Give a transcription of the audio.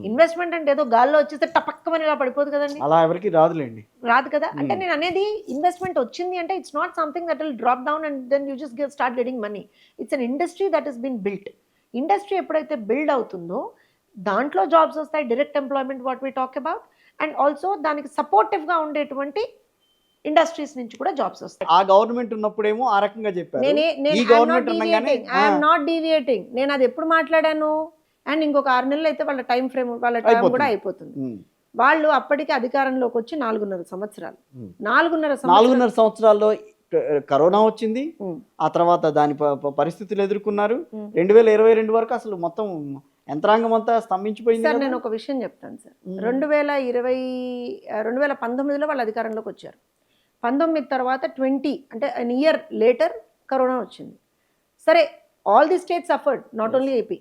Investment అంటే ఏదో గాల్లో వచ్చేస్తే టపక్కమని ఇలా పడిపోదు కదండి, అలా ఎవరికి రాదులేండి. రాదు కదా. అంటే నేను అనేది ఇన్వెస్ట్మెంట్ వచ్చింది అంటే it's not something that will drop down and then you just start getting money. It's an industry that is been built. Industry ఎప్పుడైతే బిల్డ్ అవుతుందో దాంట్లో జాబ్స్ వస్తాయి, direct employment what we talk about, and also దానికి సపోర్టివ్గా ఉండేటువంటి industries నుంచి కూడా jobs వస్తాయి. ఆ గవర్నమెంట్ ఉన్నప్పుడేమో ఆ రకంగా చెప్పారు, ఈ గవర్నమెంట్ ఉండగానే ఐఎమ్ నాట్ డీవియేటింగ్. నేను అది ఎప్పుడు మాట్లాడాను, అండ్ ఇంకొక 6 నెలలు అయితే వాళ్ళ టైం ఫ్రేమ్, వాళ్ళ టైం కూడా అయిపోతుంది. వాళ్ళు అప్పటికి అధికారంలోకి వచ్చి 4.5 సంవత్సరాలు. 4.5 సంవత్సరాల్లో కరోనా వచ్చింది, ఆ తర్వాత దాని పరిస్థితులు ఎదుర్కొన్నారు. 2022 వరకు అసలు మొత్తం యంత్రాంగం అంతా స్తంభించిపోయింది. సార్ నేను ఒక విషయం చెప్తాను సార్. 2019లో వాళ్ళు అధికారంలోకి వచ్చారు. 19 తర్వాత 20 అంటే అన్ ఇయర్ లేటర్ కరోనా వచ్చింది. సరే, all the states suffered, not only AP.